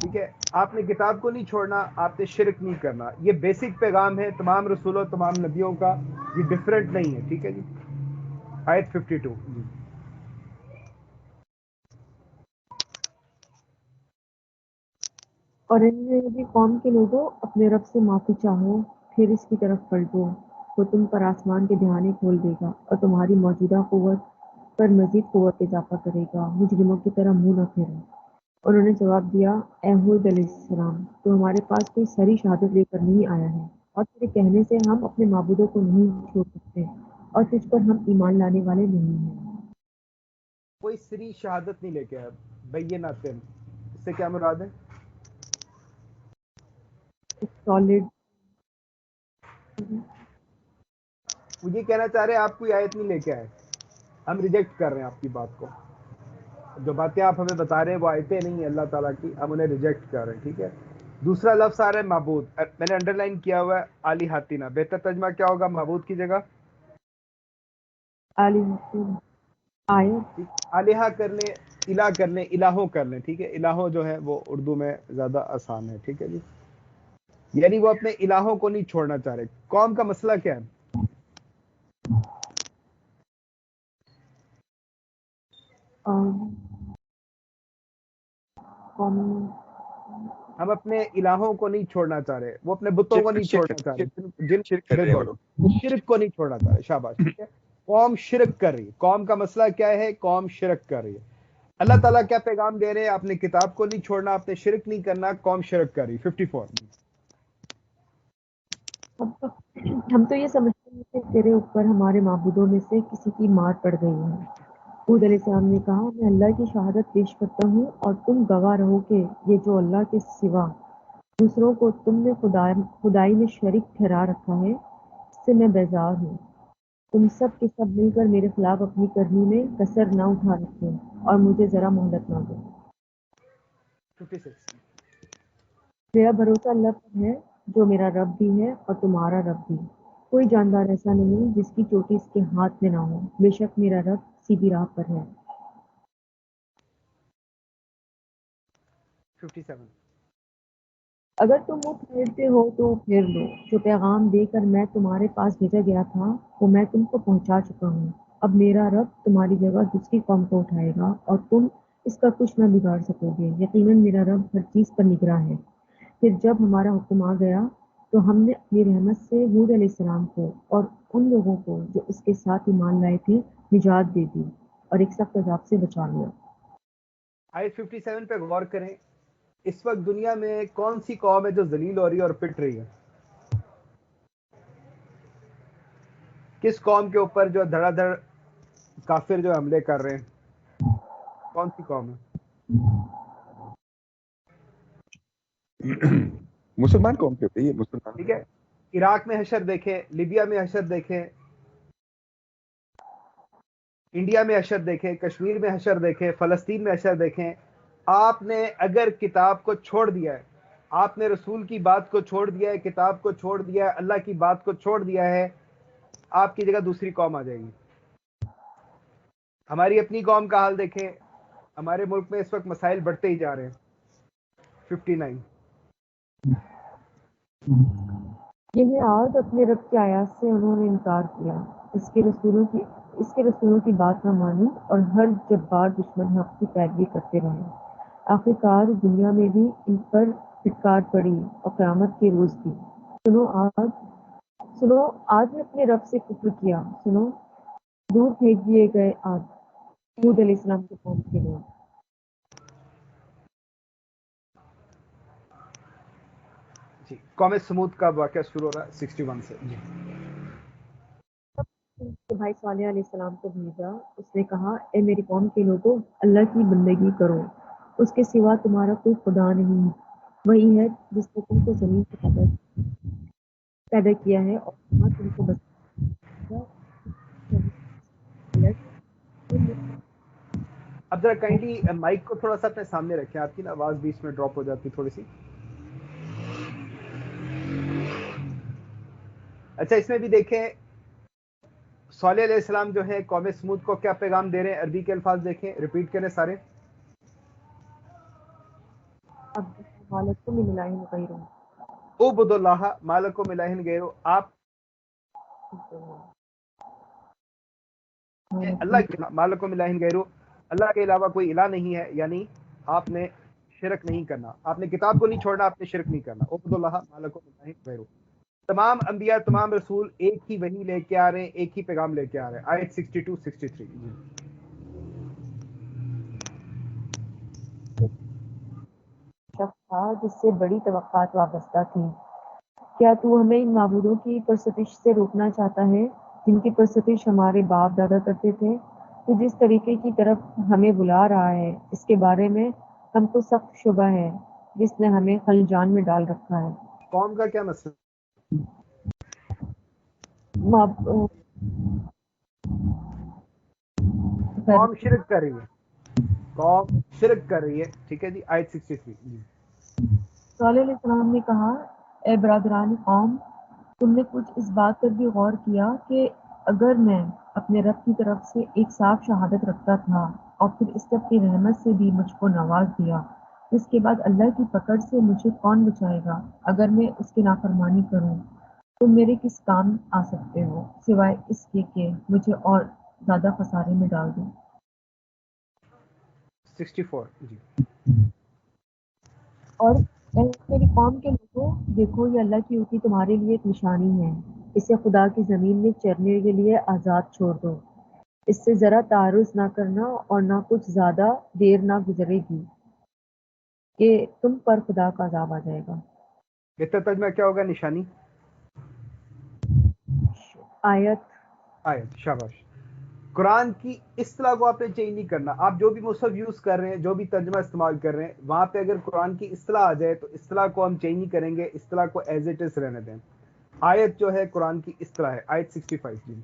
ٹھیک ہے، آپ نے کتاب کو نہیں چھوڑنا، آپ نے شرک نہیں کرنا۔ یہ بیسک پیغام ہے تمام رسولوں، تمام نبیوں کا، یہ ڈفرینٹ نہیں ہے۔ ٹھیک ہے جی، آیت 52 جی۔ اور ان میں بھی قوم کے لوگوں، اپنے رب سے معافی چاہو، پھر اس کی طرف پلٹو، وہ تم پر آسمان کے دہانے کھول دے گا اور تمہاری موجودہ قوت پر مزید قوت اضافہ کرے گا، مجرموں کی طرح منہ نہ پھیرو۔ انہوں نے جواب دیا، اے ہود علیہ السلام، تو ہمارے پاس کوئی سری شہادت لے کر نہیں آیا ہے، اور تیرے کہنے سے ہم اپنے معبودوں کو نہیں چھوڑ سکتے، اور تجھ پر ہم ایمان لانے والے نہیں ہیں۔ کوئی سری شہادت نہیں لے کے آیا، بیناتن، اس سے کیا مراد ہے؟ سالڈ وہ یہ کہنا چاہ رہے ہیں آپ کوئی آیت نہیں لے کے آئے، ہم ریجیکٹ کر رہے ہیں آپ کی بات کو، جو باتیں آپ ہمیں بتا رہے ہیں وہ آیتیں نہیں ہیں اللہ تعالیٰ کی، ہم انہیں ریجیکٹ کر رہے ہیں۔ ٹھیک ہے، دوسرا لفظ آ رہا ہے معبود، میں نے انڈر لائن کیا ہوا ہے آلیہاتنا، بہتر ترجمہ کیا ہوگا معبود کی جگہ؟ آیت آلیہ کر لیں، الہ کر لیں، الہوں کر لیں، ٹھیک ہے، الہوں جو ہے وہ اردو میں زیادہ آسان ہے۔ ٹھیک ہے جی، یعنی وہ اپنے الہوں کو نہیں چھوڑنا چاہ رہے۔ قوم کا مسئلہ کیا ہے؟ ہم اپنے الہوں کو نہیں چھوڑنا چاہ رہے، وہ اپنے بتوں کو نہیں چھوڑنا چاہ رہے، جن شرک کر رہے ہیں وہ بالکل لوگ۔ وہ شرک کو نہیں چھوڑنا چاہ رہے۔ شاباش، ٹھیک ہے، قوم شرک کر رہی ہے۔ قوم کا مسئلہ کیا ہے؟ قوم شرک کر رہی ہے۔ اللہ تعالیٰ کیا پیغام دے رہے ہیں؟ آپ نے کتاب کو نہیں چھوڑنا، آپ نے شرک نہیں کرنا، قوم شرک کر رہی۔ 54 ہم تو یہ سمجھتے ہیں کہ تیرے اوپر ہمارے معبودوں میں سے کسی کی مار پڑ گئی ہے۔ ہود علیہ السلام نے کہا، میں اللہ کی شہادت پیش کرتا ہوں اور تم گواہ رہو کہ یہ جو اللہ کے سوا دوسروں کو تم نے خدائی میں شریک ٹھہرا رکھا ہے، اس سے میں بیزار ہوں۔ تم سب کے سب مل کر میرے خلاف اپنی کرنی میں کسر نہ اٹھا رکھو اور مجھے ذرا مہلت نہ دو۔ 56 میرا بھروسہ اللہ پر ہے جو میرا رب بھی ہے اور تمہارا رب بھی۔ کوئی جاندار ایسا نہیں جس کی چوٹی اس کے ہاتھ میں نہ ہو، بے شک میرا رب سیدھی راہ پر ہے۔ 57 اگر تم منہ پھیرتے ہو تو پھیر لو، جو پیغام دے کر میں تمہارے پاس بھیجا گیا تھا وہ میں تم کو پہنچا چکا ہوں۔ اب میرا رب تمہاری جگہ دوسری قوم کو اٹھائے گا اور تم اس کا کچھ نہ بگاڑ سکو گے، یقیناً میرا رب ہر چیز پر نگراں ہے۔ پھر جب ہمارا حکم آ گیا تو ہم نے اپنی رحمت سے ہود علیہ السلام کو اور ان لوگوں کو جو اس کے ساتھ ایمان لائے تھے نجات دے دی اور ایک سخت عذاب سے بچا لیا۔ آیت 57 پہ غور کریں، اس وقت دنیا میں کون سی قوم ہے جو ذلیل ہو رہی ہے اور پٹ رہی ہے؟ کس قوم کے اوپر جو دھڑا دھڑ کافر جو حملے کر رہے ہیں، کون سی قوم ہے؟ مسلمان قوم کے ہوتے یہ مسلمان، ٹھیک ہے، عراق میں حشر دیکھیں، لیبیا میں حشر دیکھیں، انڈیا میں حشر دیکھیں، کشمیر میں حشر دیکھیں، فلسطین میں حشر دیکھیں۔ آپ نے اگر کتاب کو چھوڑ دیا ہے، آپ نے رسول کی بات کو چھوڑ دیا ہے، کتاب کو چھوڑ دیا ہے، اللہ کی بات کو چھوڑ دیا ہے، آپ کی جگہ دوسری قوم آ جائے گی۔ ہماری اپنی قوم کا حال دیکھیں، ہمارے ملک میں اس وقت مسائل بڑھتے ہی جا رہے ہیں۔ 59 یہ آج اپنے رب کی آیات سے انہوں نے انکار کیا، اس کے رسولوں کی بات نہ مانی اور ہر جبار دشمن حق کی پیروی کرتے رہے۔ آخرکار دنیا میں بھی ان پر پھٹکار پڑی اور قیامت کے روز بھی۔ سنو آج نے اپنے رب سے کفر کیا، سنو دور پھینک دیے گئے آج ہود علیہ السلام کے قوم کے لوگ۔ جی، قوم سمود کا واقعہ شروع ہو رہا ہے 61 سے۔ جی کہ بھائی صالح علیہ السلام کو بھیجا، اس نے کہا اے میری قوم کے لوگوں، اللہ کی بندگی کرو، اس کے سوا تمہارا کوئی خدا نہیں، وہی ہے جس نے تم کو زمین سے پیدا کیا ہے اور وہاں تم کو بسایا۔ اب ذرا کائنڈلی مائک کو تھوڑا سا اپنے سامنے رکھیں، آپ کی نا آواز بیچ میں ڈراپ ہو جاتی تھوڑی سی۔ اچھا، اس میں بھی دیکھیں صالح علیہ السلام جو ہے قوم سمود کو کیا پیغام دے رہے ہیں، عربی کے الفاظ دیکھیں، ریپیٹ کریں سارے۔ اب مالک من الہ غیرہ، اعبدوا اللہ ما لکم من الہ غیرہ، آپ اللہ کے ما لکم من الہ غیرہ، اللہ کے علاوہ کوئی الہ نہیں ہے، یعنی آپ نے شرک نہیں کرنا، آپ نے کتاب کو نہیں چھوڑنا، آپ نے شرک نہیں کرنا۔ اعبدوا اللہ ما لکم من الہ غیرہ۔ تمام انبیاء، تمام رسول ایک ہی وحی لے کے آ رہے ہیں، ایک ہی پیغام لے کے آ رہے ہیں۔ آیت 62 63 جی۔ شخص تھا جس سے بڑی توقعات وابستہ تھیں۔ کیا تو ہمیں ان معبودوں کی پرستش سے روکنا چاہتا ہے جن کی پرستش ہمارے باپ دادا کرتے تھے؟ تو جس طریقے کی طرف ہمیں بلا رہا ہے اس کے بارے میں ہم کو سخت شبہ ہے، جس نے ہمیں خلجان میں ڈال رکھا ہے۔ قوم کا کیا مسئلہ؟ قوم شرک کر رہی ہے، قوم شرک کر رہی ہے، ٹھیک ہے جی۔ آیت 63 جی۔ صالح علیہ السلام نے کہا اے برادران قوم، تم نے کچھ اس بات پر بھی غور کیا کہ اگر میں اپنے رب کی طرف سے ایک صاف شہادت رکھتا تھا اور پھر اس رب کی رحمت سے بھی مجھ کو نواز دیا، اس کے بعد اللہ کی پکڑ سے مجھے کون بچائے گا؟ اگر میں اس کی نافرمانی کروں تم میرے کس کام آ سکتے ہو سوائے اس کے کہ مجھے اور زیادہ خسارے میں ڈال دو۔ 64 جی۔ اور اے میری قوم کے لوگوں، دیکھو یہ اللہ کی ہوتی تمہارے لیے ایک نشانی ہے، اسے خدا کی زمین میں چرنے کے لیے آزاد چھوڑ دو، اس سے ذرا تعرض نہ کرنا اور نہ کچھ زیادہ دیر نہ گزرے گی کہ تم پر خدا کا عذاب آ جائے گا۔ بہتر ترجمہ کیا ہوگا؟ نشانی، آیت، شاباش۔ قرآن کی اصطلاح کو آپ نے چینج نہیں کرنا، آپ جو بھی مصحف یوز کر رہے ہیں، جو بھی ترجمہ استعمال کر رہے ہیں، وہاں پہ اگر قرآن کی اصطلاح آ جائے تو اصطلاح کو ہم چینج نہیں کریں گے، اصطلاح کو ایز اٹ از رہنے دیں۔ آیت جو ہے قرآن کی اصطلاح ہے، آیت 65 جی۔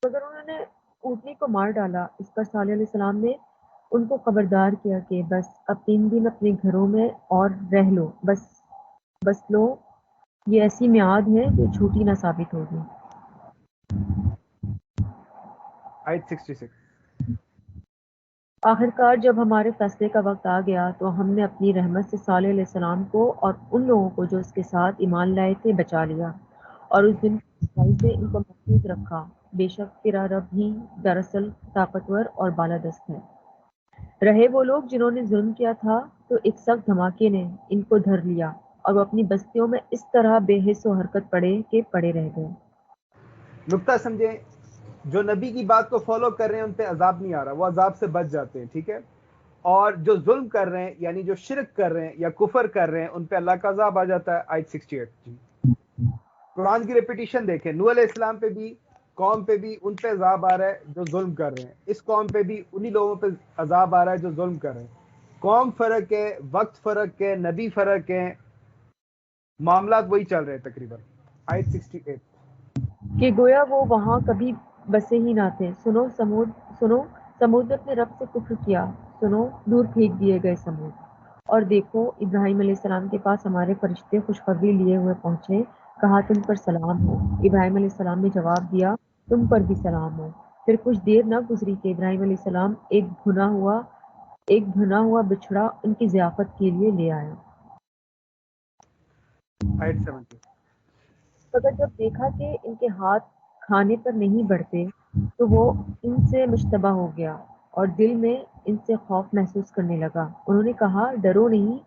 اگر انہوں نے اونٹنی کو مار ڈالا، اس پر صالح علیہ السلام نے ان کو خبردار کیا کہ بس اب 3 دن اپنے گھروں میں اور رہ لو، بس لو، یہ ایسی میعاد ہے جو جھوٹی نہ ثابت ہوگی۔ آیت 66 آخرکار جب ہمارے فیصلے کا وقت آ گیا تو ہم نے اپنی رحمت سے صالح علیہ السلام کو اور ان لوگوں کو جو اس کے ساتھ ایمان لائے تھے بچا لیا، اور اس دن کی سچائی سے ان کو محفوظ رکھا۔ بے شک تیرا رب ہی دراصل طاقتور اور بالادست ہے۔ رہے وہ لوگ جنہوں نے ظلم کیا تھا تو ایک سخت دھماکے نے ان کو دھر لیا اور وہ اپنی بستیوں میں اس طرح بے حس و حرکت پڑے کہ پڑے رہ گئے۔ نقطہ سمجھیں, جو نبی کی بات کو فالو کر رہے ہیں ان پہ عذاب نہیں آ رہا, وہ عذاب سے بچ جاتے ہیں, ٹھیک ہے. اور جو ظلم کر رہے ہیں یعنی جو شرک کر رہے ہیں یا کفر کر رہے ہیں ان پہ اللہ کا عذاب آ جاتا ہے. آیت 68. جی قرآن کی ریپیٹیشن دیکھیں, نوح علیہ السلام پہ بھی, قوم پہ بھی ان پہ عذاب آ رہا ہے جو ظلم کر رہے ہیں, اس قوم پہ بھی انہی لوگوں پہ عذاب آ رہا ہے جو ظلم کر رہے ہیں. قوم فرق ہے, وقت فرق ہے, نبی فرق ہے, معاملات وہی چل رہے ہیں تقریباً. آیت 68. کہ گویا وہ وہاں کبھی بسے ہی نہ تھے. سنو سمود نے اپنے رب سے کفر کیا. سنو, دور پھینک دیے گئے سمود. اور دیکھو, ابراہیم علیہ السلام کے پاس ہمارے فرشتے خوشخبری لیے ہوئے پہنچے. کہا تم پر سلام ہو. ابراہیم علیہ السلام نے جواب دیا تم پر بھی سلام ہو. پھر کچھ دیر نہ گزری کہ ابراہیم علیہ السلام ایک بھنا ہوا بچھڑا ان کی ضیافت کے لیے لے آیا. آیت 70. مگر جب دیکھا کہ ان کے ہاتھ کھانے پر نہیں بڑھتے تو وہ ان سے مشتبہ ہو گیا اور دل میں ان سے خوف محسوس کرنے لگا. انہوں نے کہا ڈرو نہیں,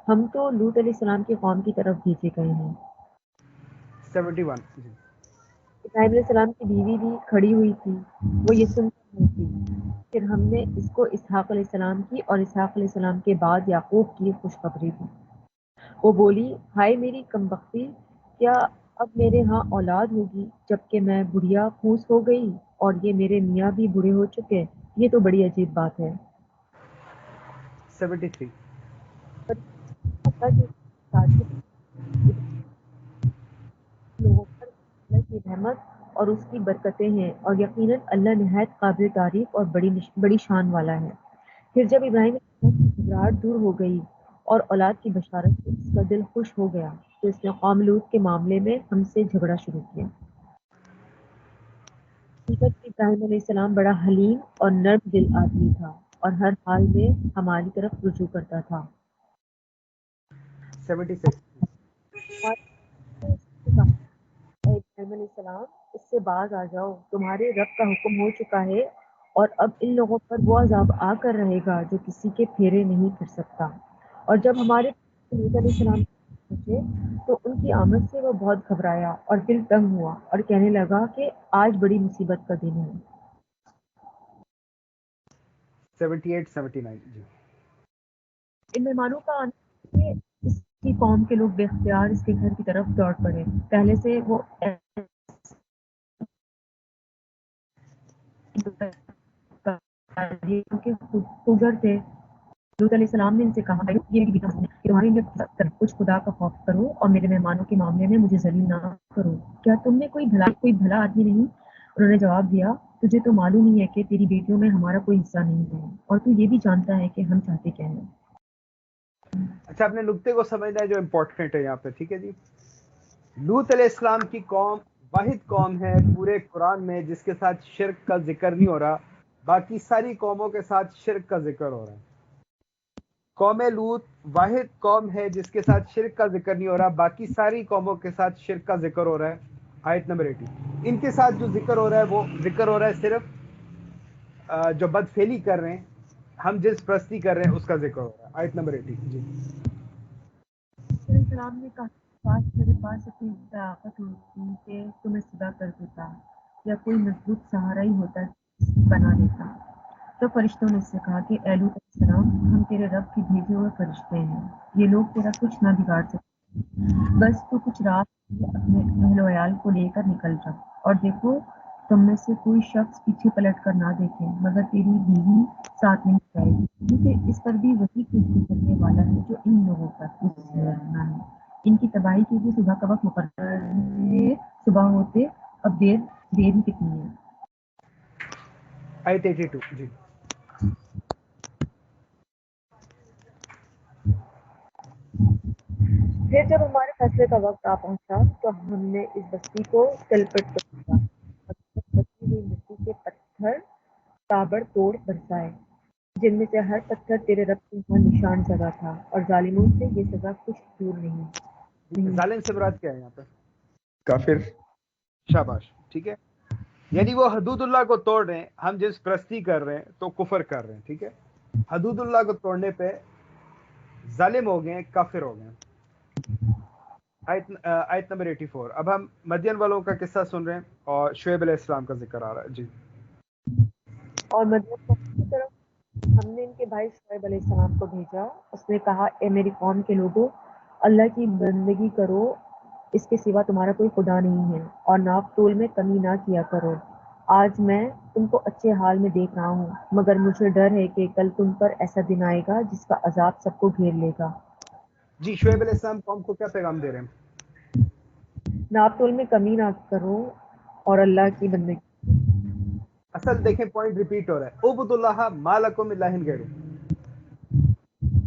ہم تو لوط علیہ السلام کی قوم کی طرف بھیجے گئے ہیں. 71. جی ابراہیم علیہ السلام کی بیوی بھی کھڑی ہوئی تھی, وہ یہ سن کر نہیں تھی. پھر ہم نے اس کو اسحاق علیہ السلام کی اور اسحاق علیہ السلام کے بعد یعقوب کی خوشخبری دی. وہ بولی ہائے میری کمبختی, کیا اب میرے ہاں اولاد ہوگی جبکہ میں بڑھیا پھوس ہو گئی اور یہ میرے میاں بھی بوڑھے ہو چکے. یہ تو بڑی عجیب بات ہے. 73. پر اللہ کی تعجب لوگوں پر اللہ کی رحمت اور اس کی برکتیں ہیں, اور یقیناً اللہ نہایت قابل تعریف اور بڑی شان والا ہے. پھر جب ابراہیم علیہ السلام کی گھبراہٹ دور ہو گئی اور اولاد کی بشارت سے اس کا دل خوش ہو گیا تو اس نے قوم لوط کے معاملے میں ہم سے جھگڑا شروع کیا. حقیقت میں ابراہیم علیہ السلام بڑا حلیم اور نرم دل آدمی تھا اور ہر حال میں ہماری طرف رجوع کرتا تھا. 76. اے ابراہیم علیہ السلام, اس سے باز آ جاؤ, تمہارے رب کا حکم ہو چکا ہے اور اب ان لوگوں پر وہ عذاب آ کر رہے گا جو کسی کے پھیرے نہیں پھر سکتا. اور جب ہمارے لوط علیہ السلام پہنچے تو ان کی آمد سے وہ بہت گھبرایا اور دل تنگ ہوا اور کہنے لگا کہ آج بڑی مصیبت کا دن ہے. 78 79. جی ان مہمانوں کا آنا کہ اس کی قوم کے لوگ بے اختیار اس کے گھر کی طرف دوڑ پڑے. پہلے سے وہ خوگر تھے. لوط علیہ السلام نے ان سے کہا یہ میری بیٹی ہے کہ تمہارے لیے کچھ خدا کا خوف کرو اور میرے مہمانوں کے معاملے میں مجھے ذلیل نہ کرو. کیا تم نے کوئی بھلا آدمی نہیں؟ انہوں نے جواب دیا تجھے تو معلوم ہی ہے کہ تیری بیٹیوں میں ہمارا کوئی حصہ نہیں ہے اور تو یہ بھی جانتا ہے کہ ہم چاہتے کیا ہیں. اچھا, اپنے نقطے کو سمجھنا ہے جو امپورٹنٹ ہے یہاں پہ, ٹھیک ہے جی. لوط علیہ السلام کی قوم واحد قوم ہے پورے قرآن میں جس کے ساتھ شرک کا ذکر نہیں ہو رہا, باقی ساری قوموں کے ساتھ شرک کا ذکر ہو رہا ہے. قوم لوط واحد قوم ہے جس کے ساتھ شرک کا ذکر نہیں ہو رہا, باقی ساری قوموں کے ساتھ شرک کا ذکر ہو رہا ہے. آیت نمبر 80. ان کے ساتھ جو ذکر ہو رہا ہے وہ ذکر ہو رہا ہے صرف جو بدفعلی کر رہے ہیں, ہم جس پرستی کر رہے ہیں اس کا ذکر ہو رہا ہے. آیت نمبر 80. جی علیہ السلام نے کہا کاش میرے پاس اتنی طاقت ہوتی کہ تمہیں صدا کر دیتا یا کوئی مضبوط سہارا ہی ہوتا بنا دیتا. تو فرشتوں نے اس سے کہا کہ اے لوط علیہ السلام, ہم تیرے رب کے بھیجے ہوئے فرشتے ہیں, یہ لوگ تیرا کچھ نہ بگاڑ سکتے, بس تو کچھ رات اپنے اہل و عیال کو لے کر نکل جا اور دیکھو تم میں سے کوئی شخص پیچھے پلٹ کر نہ دیکھے مگر تیری بیوی ساتھ نہیں جائے گی, کیونکہ اس پر بھی وہی کچھ کرنے والا ہے جو ان لوگوں پر کرنا ہے. ان کی تباہی کے لیے صبح کا وقت مقرر ہے, صبح ہوتے اب دیر ہی کتنی ہے. آیت 82. جی پھر جب ہمارے فیصلے کا وقت آ پہنچا تو ہم نے اس بستی کو تلپٹ کر دیا اور بچی ہوئی مٹی کے پتھر تابڑ توڑ برسائے, جن میں سے ہر پتھر تیرے رب کے یہاں نشان سزا تھا اور ظالموں سے یہ سزا کچھ دور نہیں. ظالم سے مراد کیا ہے یہاں پہ؟ کافر. شاباش, ٹھیک ہے. یعنی وہ حدود اللہ کو توڑ رہے ہیں, ہم جس پرستی کر رہے ہیں تو کفر کر رہے ہیں, ٹھیک ہے. حدود اللہ کو توڑنے پہ ظالم ہو گئے, کافر ہو گئے. آیت نمبر 84. اب ہم مدین والوں کا قصہ سن رہے ہیں اور شعیب علیہ السلام کا ذکر آ رہا ہے. جی. اور مدین قوم کی طرف ہم نے ان کے بھائی شعیب علیہ السلام کو بھیجا. اس نے کہا اے میری قوم کے لوگوں، اللہ کی بندگی کرو، اس کے سوا تمہارا کوئی خدا نہیں ہے، اور ناپ تول میں کمی نہ کیا کرو. آج میں تم کو اچھے حال میں دیکھ رہا ہوں، مگر مجھے ڈر ہے کہ کل تم پر ایسا دن آئے گا جس کا عذاب سب کو گھیر لے گا. جی شعیب علیہ السلام قوم کو کیا پیغام دے رہے ہیں؟ ناپ تول میں کمی نہ کرو اور اللہ کی بندگی. اصل دیکھیں پوائنٹ ریپیٹ ہو رہا ہے. عبد اللہ ما لکم من الہ غیرہ.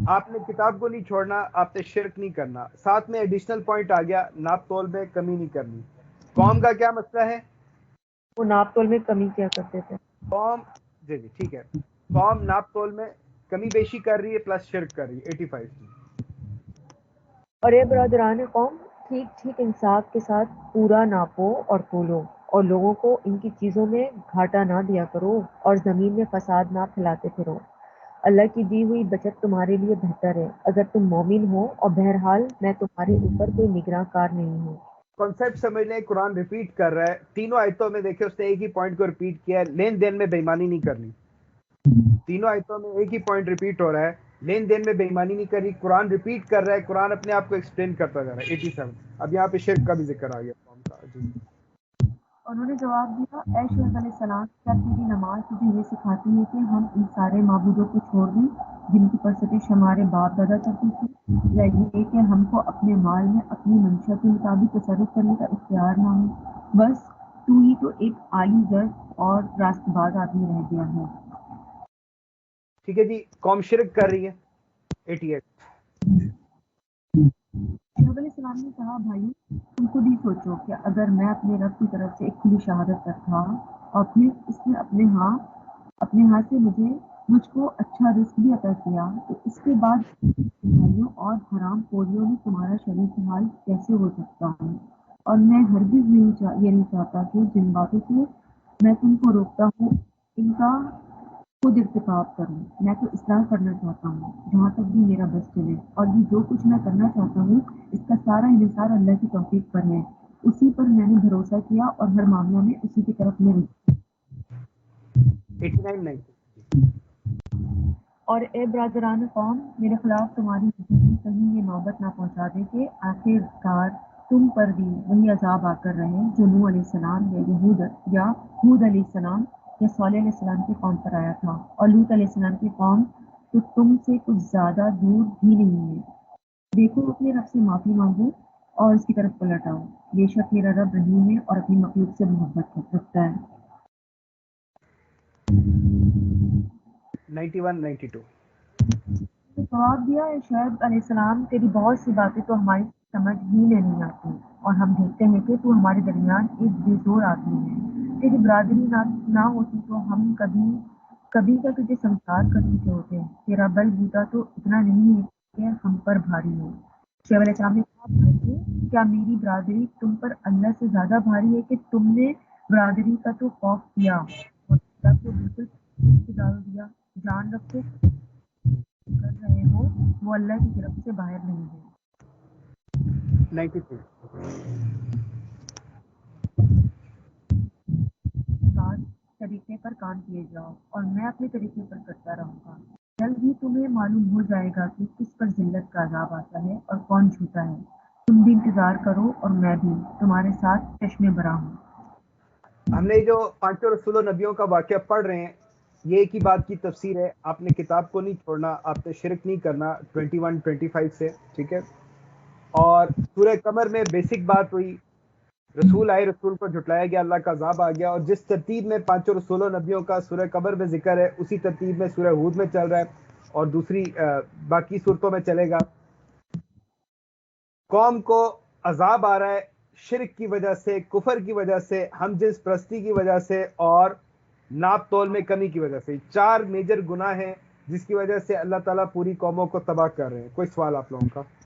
آپ نے کتاب کو نہیں چھوڑنا، آپ نے شرک نہیں کرنا. ساتھ میں ایڈیشنل پوائنٹ آ گیا، ناپ تول میں کمی نہیں کرنی. قوم کا کیا مسئلہ ہے؟ وہ ناپ تول میں کمی کیا کرتے تھے. قوم جی ٹھیک ہے، قوم ناپ تول میں کمی بیشی کر رہی ہے پلس شرک کر رہی ہے. 85. اور اے برادران قوم، ٹھیک ٹھیک انصاف کے ساتھ پورا ناپو اور تولو، اور لوگوں کو ان کی چیزوں میں گھاٹا نہ دیا کرو، اور زمین میں فساد نہ پھیلاتے پھرو. اللہ کی دی ہوئی بچت تمہارے لیے بہتر ہے اگر تم مومن ہو، اور بہرحال میں تمہارے اوپر کوئی نگراں کار نہیں ہوں. کانسیپٹ سمجھ لیں، قرآن ریپیٹ کر رہا ہے. تینوں آیتوں میں دیکھیں اس نے ایک ہی پوائنٹ کو ریپیٹ کیا ہے، لین دین میں بےایمانی نہیں کرنی. تینوں آیتوں میں ایک ہی پوائنٹ ریپیٹ ہو رہا ہے، لین دین میں بے ایمانی نہیں کری. قرآن ریپیٹ کر رہا ہے، قرآن اپنے آپ کو ایکسپلین کرتا جا رہا ہے. 87. اب یہاں پہ شرک کا بھی ذکر آ گیا قوم کا. جی. انہوں نے جواب دیا اے شعیب علیہ السلام، کیا تیری نماز تجھے یہ سکھاتی ہے کہ ہم ان سارے معبودوں کو چھوڑ دیں جن کی پرستش ہمارے باپ دادا کرتی تھی، یا یہ کہ ہم کو اپنے مال میں اپنی منشا کے مطابق تصرف کرنے کا اختیار نہ ہو؟ بس تو ہی تو ایک عالی جج اور راست باز آدمی رہ گیا ہے. ٹھیک ہے جی. قوم شرک کر رہی ہے. 88. شعیب علیہ السلام نے کہا بھائی، تم خود ہی سوچو کہ اگر میں اپنے رب کی طرف سے ایک کھلی شہادت رکھا اور پھر اس نے اپنے ہاتھ سے مجھ کو اچھا رزق بھی عطا کیا، تو اس کے بعد بھائیوں اور حرام خوریوں میں تمہارا شریک حال کیسے ہو سکتا ہے؟ اور میں ہرگز یہ نہیں چاہتا کہ جن باتوں سے میں تم کو روکتا ہوں ان کا خود ارتکاب کروں. میں تو اصلاح کرنا چاہتا ہوں جہاں تک بھی میرا بس چلے، اور یہ جو کچھ میں کرنا چاہتا ہوں اس کا سارا انحصار اللہ کی توفیق پر ہے. اسی پر میں نے بھروسہ کیا اور ہر معاملہ میں اسی کی طرف میں رجوع. 89 90. اور اے برادران قوم، میرے خلاف تمہاری ذہنی کہیں یہ نوبت نہ پہنچا دے کہ آخر کار تم پر بھی وہی عذاب آ کر رہے جو نوح علیہ السلام یا ہود علیہ السلام یا صالح علیہ السلام کی قوم پر آیا تھا. اور لوط علیہ السلام کی قوم تو تم سے کچھ زیادہ دور بھی نہیں ہے. دیکھو اپنے رب سے معافی مانگو اور اس کی طرف پلٹ آؤ. بے شک میرا رب رحیم ہے اور اپنی مخلوق سے محبت رکھتا ہے. 91 92. تو جواب دیا اے شعیب علیہ السلام، تیری بہت سی باتیں تو ہماری سمجھ ہی میں نہیں آتی، اور ہم دیکھتے ہیں کہ تو ہمارے درمیان ایک بے زور آدمی ہے. تیری برادری نہ ہوتی تو ہم کبھی کا تجھے سنسار کر چکے ہوتے. تیرا بل بوتا تو اتنا نہیں ہے کہ ہم پر بھاری ہو. شعیب علیہ السلام نے کہا بھائیو، کیا میری برادری تم پر اللہ سے زیادہ بھاری ہے کہ تم نے برادری کا تو خوف کیا اور اللہ کو بالکل سے ڈال دیا؟ جان رکھو کر رہے ہو وہ اللہ کی گرفت سے باہر نہیں ہے. 93. ساتھ طریقے پر کام کیے جاؤ اور میں اپنے طریقے پر کرتا رہوں گا. جلد ہی تمہیں معلوم ہو جائے گا کہ کس پر ذلت کا عذاب آتا ہے اور کون جھوٹا ہے. تم بھی انتظار کرو اور میں بھی تمہارے ساتھ چشمے برآں ہوں. ہم نے جو پانچوں رسول و نبیوں کا واقعہ پڑھ رہے ہیں، یہ ایک ہی بات کی تفسیر ہے. آپ نے کتاب کو نہیں چھوڑنا، آپ نے شرک نہیں کرنا. 21 25 سے. ٹھیک ہے. اور سورہ قمر میں بیسک بات ہوئی، رسول آئے، رسول کو جھٹلایا گیا، اللہ کا عذاب آ گیا. اور جس ترتیب میں پانچوں رسول و نبیوں کا سورہ قمر میں ذکر ہے، اسی ترتیب میں سورہ ہود میں چل رہا ہے اور دوسری باقی صورتوں میں چلے گا. قوم کو عذاب آ رہا ہے شرک کی وجہ سے، کفر کی وجہ سے، ہم جنس پرستی کی وجہ سے، اور ناپ تول میں کمی کی وجہ سے. 4 میجر گناہ ہیں جس کی وجہ سے اللہ تعالیٰ پوری قوموں کو تباہ کر رہے ہیں. کوئی سوال آپ لوگوں کا؟